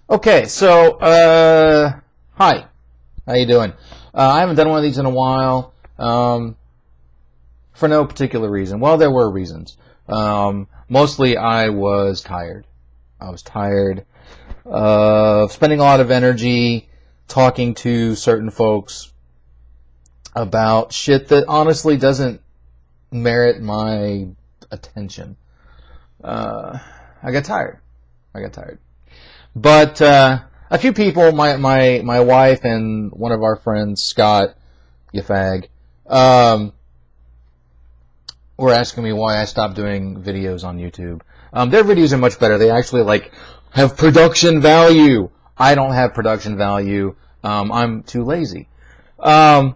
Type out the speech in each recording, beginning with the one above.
Okay, so, hi. How you doing? I haven't done one of these in a while, for no particular reason. Well, there were reasons. Mostly I was tired. I was tired of spending a lot of energy talking to certain folks about shit that honestly doesn't merit my attention. I got tired. But a few people, my wife and one of our friends, Scott, you fag, were asking me why I stopped doing videos on YouTube. Their videos are much better. They actually have production value. I don't have production value. I'm too lazy. But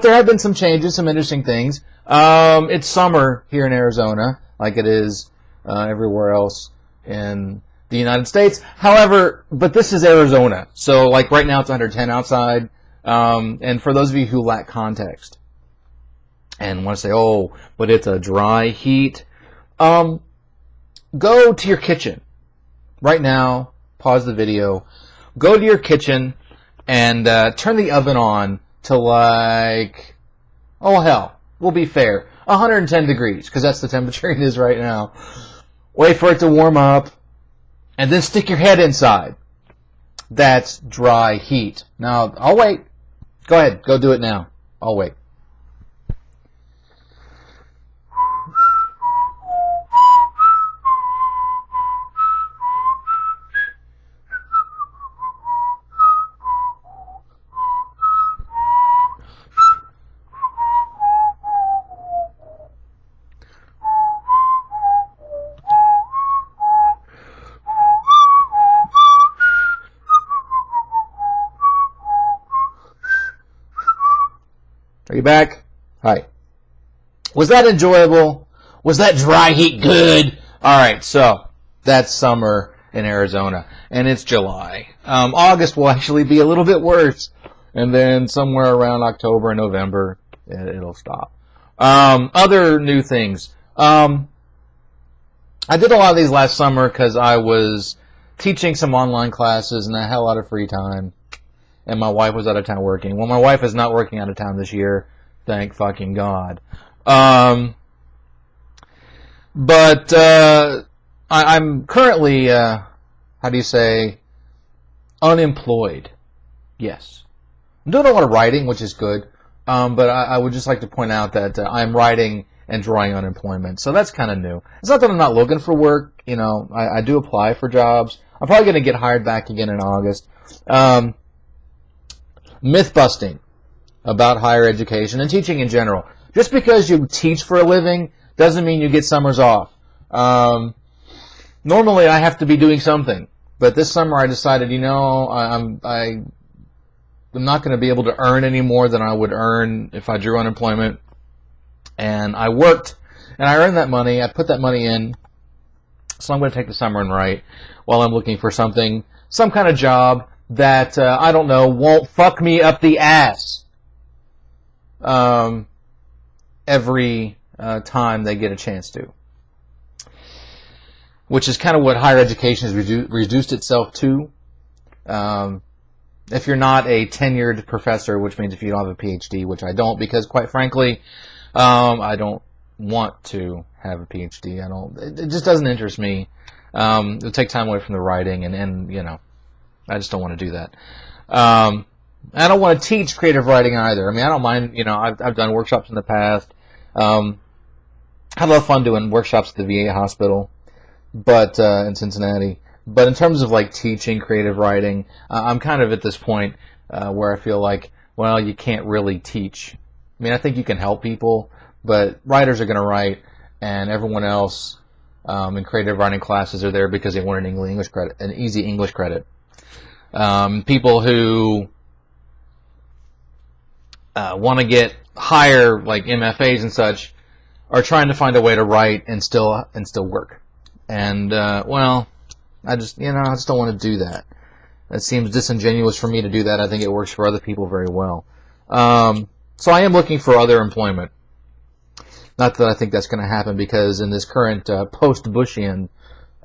there have been some changes, some interesting things. It's summer here in Arizona, like it is everywhere else in the United States. However, but this is Arizona, so like right now it's 110 outside. And for those of you who lack context and want to say, "Oh, but it's a dry heat," go to your kitchen right now. Pause the video. Go to your kitchen and turn the oven on to we'll be fair, 110 degrees, because that's the temperature it is right now. Wait for it to warm up, and then stick your head inside. That's dry heat. Now, I'll wait. Go ahead, go do it now. I'll wait. Are you back? Hi. Was that enjoyable? Was that dry heat good? Alright, so that's summer in Arizona, and it's July. August will actually be a little bit worse, and then somewhere around October and November, it'll stop. Other new things. I did a lot of these last summer because I was teaching some online classes, and I had a lot of free time. And my wife was out of town working. Well, my wife is not working out of town this year. Thank fucking God. But I'm currently, unemployed. Yes. I'm doing a lot of writing, which is good. But I would just like to point out that I'm writing and drawing unemployment. So that's kind of new. It's not that I'm not looking for work. You know, I do apply for jobs. I'm probably going to get hired back again in August. Myth busting about higher education and teaching in general. Just because you teach for a living doesn't mean you get summers off. Normally I have to be doing something, but this summer I decided, I'm not going to be able to earn any more than I would earn if I drew unemployment. And I worked, and I earned that money. I put that money in, so I'm going to take the summer and write while I'm looking for some kind of job that, I don't know, won't fuck me up the ass every time they get a chance to. Which is kind of what higher education has reduced itself to. If you're not a tenured professor, which means if you don't have a PhD, which I don't, because quite frankly, I don't want to have a PhD. It just doesn't interest me. It'll take time away from the writing, and I just don't want to do that. I don't want to teach creative writing either. I mean, I don't mind, I've done workshops in the past. Had a lot of fun doing workshops at the VA hospital, but in Cincinnati. But in terms of teaching creative writing, I'm kind of at this point where I feel like, well, you can't really teach. I mean, I think you can help people, but writers are going to write, and everyone else in creative writing classes are there because they want an easy English credit. People who want to get higher, like MFAs and such, are trying to find a way to write and still work. And I just don't want to do that. It seems disingenuous for me to do that. I think it works for other people very well. So I am looking for other employment. Not that I think that's going to happen, because in this current post-Bushian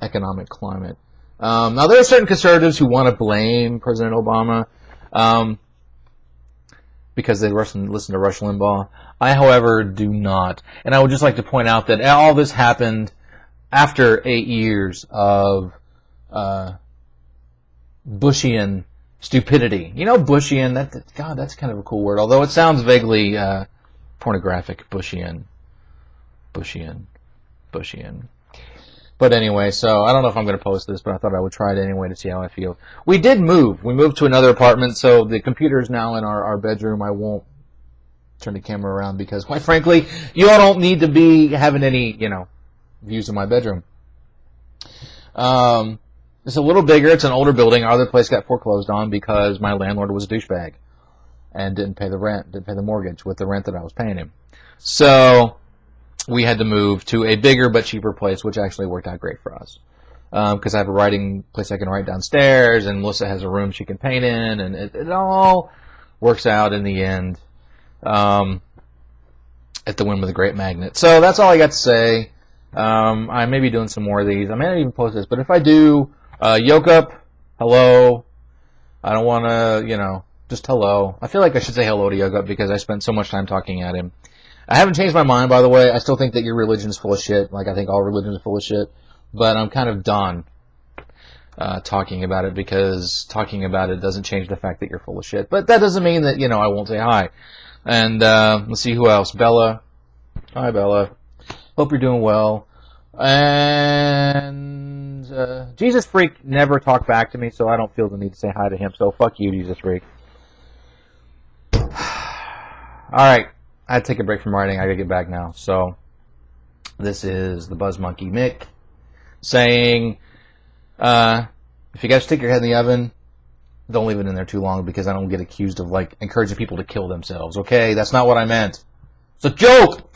economic climate, Now, there are certain conservatives who want to blame President Obama because they listen to Rush Limbaugh. I, however, do not. And I would just like to point out that all this happened after 8 years of Bushian stupidity. You know, Bushian, God, that's kind of a cool word, although it sounds vaguely pornographic. Bushian. But anyway, so I don't know if I'm going to post this, but I thought I would try it anyway to see how I feel. We did move. We moved to another apartment, so the computer is now in our bedroom. I won't turn the camera around because, quite frankly, you all don't need to be having any, views of my bedroom. It's a little bigger. It's an older building. Our other place got foreclosed on because my landlord was a douchebag and didn't pay the rent, didn't pay the mortgage with the rent that I was paying him. So we had to move to a bigger but cheaper place, which actually worked out great for us. Because I have a writing place I can write downstairs, and Melissa has a room she can paint in, and it all works out in the end at the Wind with a Great Magnet. So that's all I got to say. I may be doing some more of these. I may not even post this, but if I do, yoke up, hello. I don't want to, just hello. I feel like I should say hello to Yoke Up because I spent so much time talking at him. I haven't changed my mind, by the way. I still think that your religion is full of shit. Like, I think all religions are full of shit. But I'm kind of done talking about it because talking about it doesn't change the fact that you're full of shit. But that doesn't mean that, I won't say hi. And let's see who else. Bella. Hi, Bella. Hope you're doing well. And Jesus Freak never talked back to me, so I don't feel the need to say hi to him. So fuck you, Jesus Freak. Alright. I had to take a break from writing. I gotta get back now. So, this is the Buzz Monkey Mick saying, if you guys stick your head in the oven, don't leave it in there too long because I don't get accused of, encouraging people to kill themselves, okay? That's not what I meant. It's a joke!